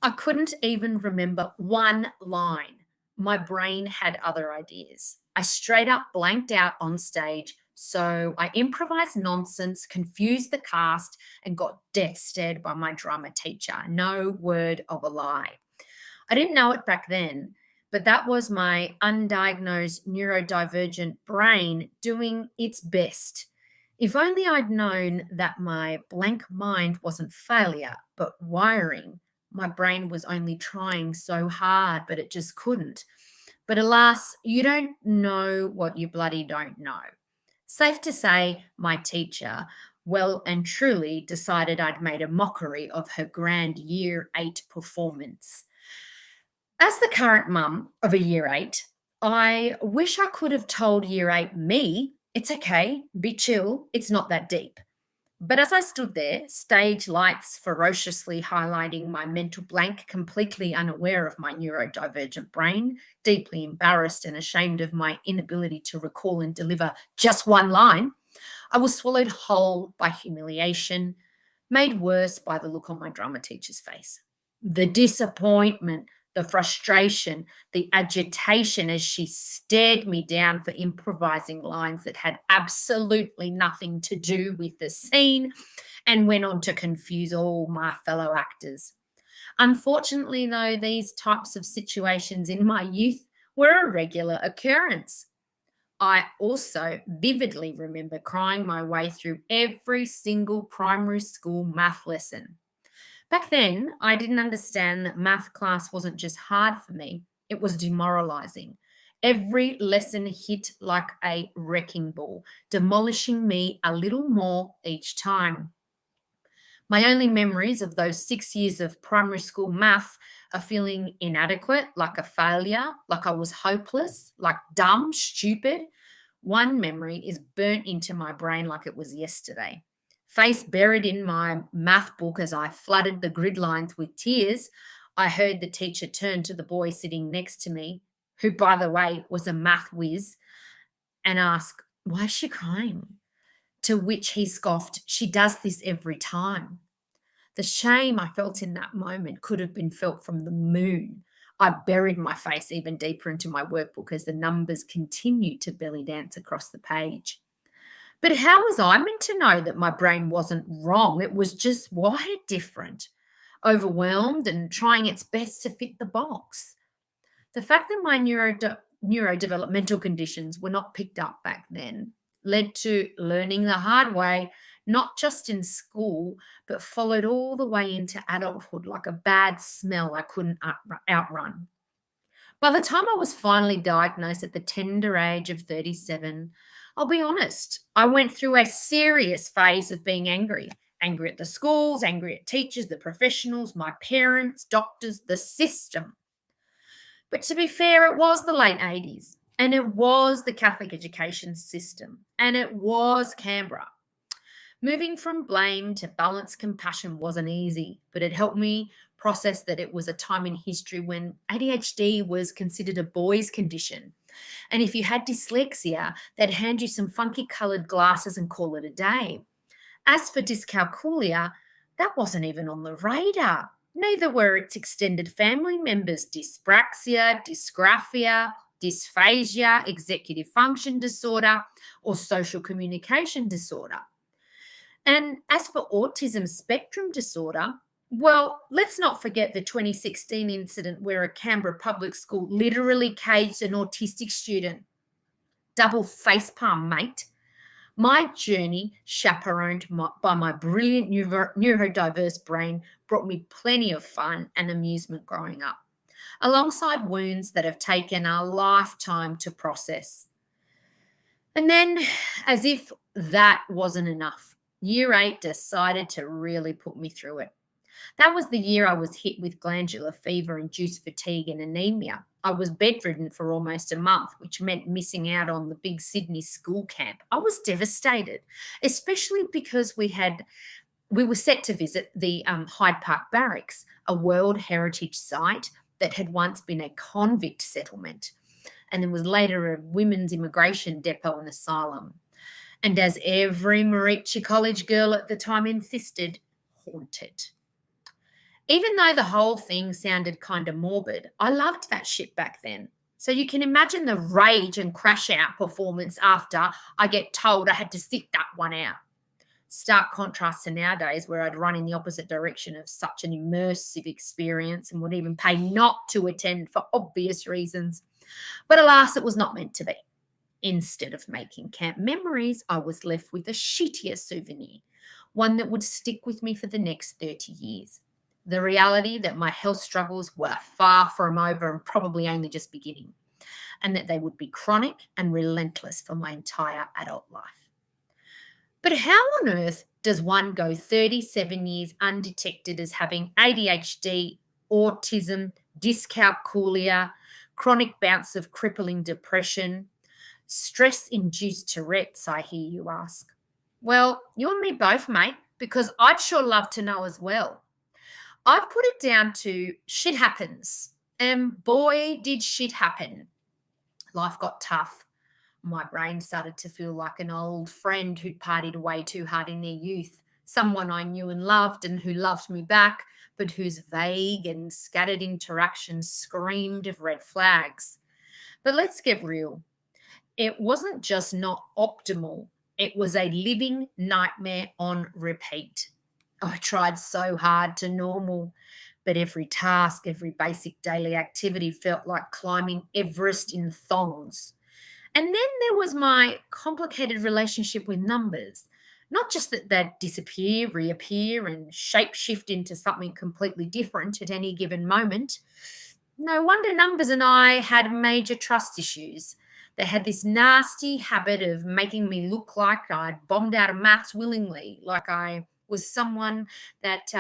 I couldn't even remember one line. My brain had other ideas. I straight up blanked out on stage. So I improvised nonsense, confused the cast, and got death stared by my drama teacher. No word of a lie. I didn't know it back then, but that was my undiagnosed neurodivergent brain doing its best. If only I'd known that my blank mind wasn't failure, but wiring. My brain was only trying so hard, but it just couldn't. But alas, you don't know what you bloody don't know. Safe to say, my teacher well and truly decided I'd made a mockery of her grand year 8 performance. As the current mum of a year 8, I wish I could have told year 8 me, it's okay, be chill, it's not that deep. But as I stood there, stage lights ferociously highlighting my mental blank, completely unaware of my neurodivergent brain, deeply embarrassed and ashamed of my inability to recall and deliver just one line, I was swallowed whole by humiliation, made worse by the look on my drama teacher's face. The disappointment, the frustration, the agitation as she stared me down for improvising lines that had absolutely nothing to do with the scene and went on to confuse all my fellow actors. Unfortunately, though, these types of situations in my youth were a regular occurrence. I also vividly remember crying my way through every single primary school math lesson. Back then, I didn't understand that math class wasn't just hard for me, it was demoralizing. Every lesson hit like a wrecking ball, demolishing me a little more each time. My only memories of those 6 years of primary school math are feeling inadequate, like a failure, like I was hopeless, like dumb, stupid. One memory is burnt into my brain like it was yesterday. Face buried in my math book as I flooded the grid lines with tears, I heard the teacher turn to the boy sitting next to me, who, by the way, was a math whiz, and ask, "Why is she crying?" To which he scoffed, "She does this every time." The shame I felt in that moment could have been felt from the moon. I buried my face even deeper into my workbook as the numbers continued to belly dance across the page. But how was I meant to know that my brain wasn't wrong? It was just wired different, overwhelmed and trying its best to fit the box. The fact that my neurodevelopmental conditions were not picked up back then led to learning the hard way, not just in school, but followed all the way into adulthood like a bad smell I couldn't outrun. By the time I was finally diagnosed at the tender age of 37, I'll be honest, I went through a serious phase of being angry. Angry at the schools, angry at teachers, the professionals, my parents, doctors, the system. But to be fair, it was the late 80s, and it was the Catholic education system, and it was Canberra. Moving from blame to balanced compassion wasn't easy, but it helped me process that it was a time in history when ADHD was considered a boy's condition. And if you had dyslexia, they'd hand you some funky coloured glasses and call it a day. As for dyscalculia, that wasn't even on the radar. Neither were its extended family members: dyspraxia, dysgraphia, dysphagia, executive function disorder, or social communication disorder. And as for autism spectrum disorder, well, let's not forget the 2016 incident where a Canberra public school literally caged an autistic student. Double facepalm, mate. My journey, chaperoned by my brilliant neurodiverse brain, brought me plenty of fun and amusement growing up, alongside wounds that have taken a lifetime to process. And then, as if that wasn't enough, year 8 decided to really put me through it. That was the year I was hit with glandular fever, induced fatigue, and anemia. I was bedridden for almost a month, which meant missing out on the big Sydney school camp. I was devastated, especially because we were set to visit the Hyde Park Barracks, a World Heritage Site that had once been a convict settlement, and it was later a women's immigration depot and asylum. And as every Maritchi College girl at the time insisted, haunted. Even though the whole thing sounded kind of morbid, I loved that shit back then. So you can imagine the rage and crash out performance after I get told I had to sit that one out. Stark contrast to nowadays, where I'd run in the opposite direction of such an immersive experience and would even pay not to attend for obvious reasons. But alas, it was not meant to be. Instead of making camp memories, I was left with a shittier souvenir, one that would stick with me for the next 30 years. The reality that my health struggles were far from over and probably only just beginning, and that they would be chronic and relentless for my entire adult life. But how on earth does one go 37 years undetected as having ADHD, autism, dyscalculia, chronic bouts of crippling depression, stress-induced Tourette's, I hear you ask? Well, you and me both, mate, because I'd sure love to know as well. I've put it down to shit happens. And boy, did shit happen. Life got tough. My brain started to feel like an old friend who'd partied way too hard in their youth, someone I knew and loved and who loved me back, but whose vague and scattered interactions screamed of red flags. But let's get real. It wasn't just not optimal, it was a living nightmare on repeat. I tried so hard to normal, but every task, every basic daily activity felt like climbing Everest in thongs. And then there was my complicated relationship with numbers. Not just that they'd disappear, reappear, and shapeshift into something completely different at any given moment. No wonder numbers and I had major trust issues. They had this nasty habit of making me look like I'd bombed out of maths willingly, like I was someone that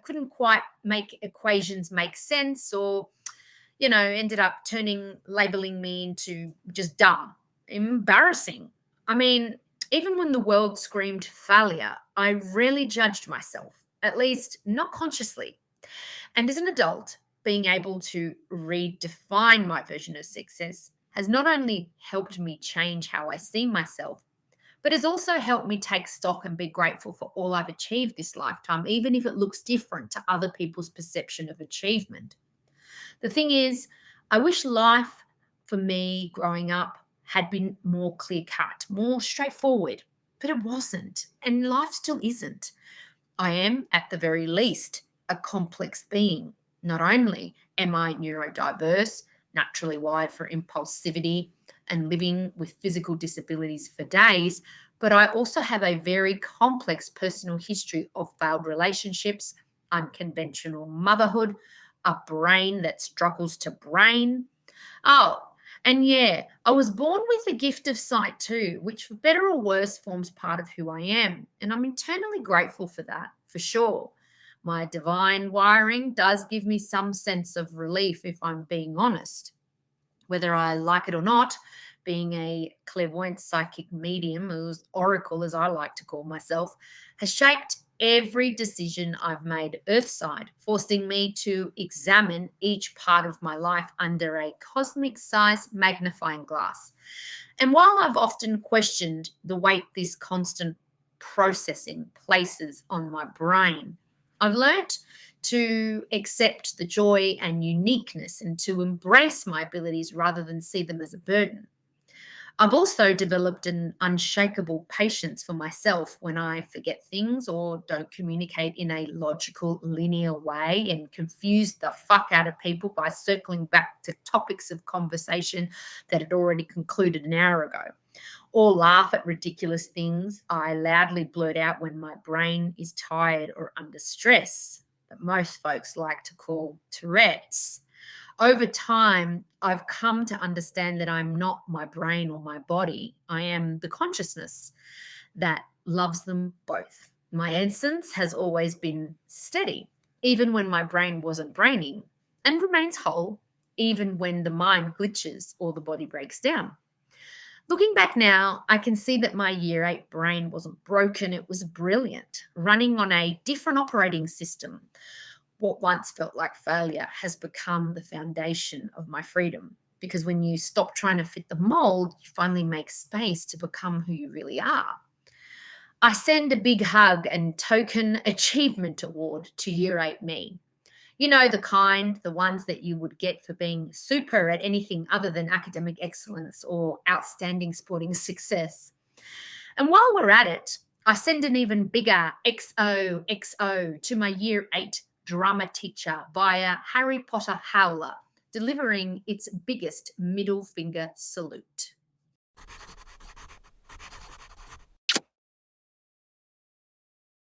couldn't quite make equations make sense, or, ended up labeling me into just dumb. Embarrassing. I mean, even when the world screamed failure, I rarely judged myself, at least not consciously. And as an adult, being able to redefine my version of success has not only helped me change how I see myself, but has also helped me take stock and be grateful for all I've achieved this lifetime, even if it looks different to other people's perception of achievement. The thing is, I wish life for me growing up had been more clear cut, more straightforward, but it wasn't, and life still isn't. I am, at the very least, a complex being. Not only am I neurodiverse, naturally wired for impulsivity and living with physical disabilities for days, but I also have a very complex personal history of failed relationships, unconventional motherhood, a brain that struggles to brain. Oh, and yeah, I was born with a gift of sight too, which for better or worse forms part of who I am. And I'm eternally grateful for that, for sure. My divine wiring does give me some sense of relief, if I'm being honest. Whether I like it or not, being a clairvoyant psychic medium, or oracle as I like to call myself, has shaped every decision I've made earthside, forcing me to examine each part of my life under a cosmic-sized magnifying glass. And while I've often questioned the weight this constant processing places on my brain, I've learnt to accept the joy and uniqueness and to embrace my abilities rather than see them as a burden. I've also developed an unshakable patience for myself when I forget things or don't communicate in a logical, linear way and confuse the fuck out of people by circling back to topics of conversation that had already concluded an hour ago, or laugh at ridiculous things I loudly blurt out when my brain is tired or under stress, that most folks like to call Tourette's. Over time, I've come to understand that I'm not my brain or my body. I am the consciousness that loves them both. My essence has always been steady, even when my brain wasn't braining, and remains whole, even when the mind glitches or the body breaks down. Looking back now, I can see that my year 8 brain wasn't broken, it was brilliant, running on a different operating system. What once felt like failure has become the foundation of my freedom, because when you stop trying to fit the mold, you finally make space to become who you really are. I send a big hug and token achievement award to year 8 me. You know, the kind, the ones that you would get for being super at anything other than academic excellence or outstanding sporting success. And while we're at it, I send an even bigger XOXO to my year 8 drama teacher via Harry Potter Howler, delivering its biggest middle finger salute.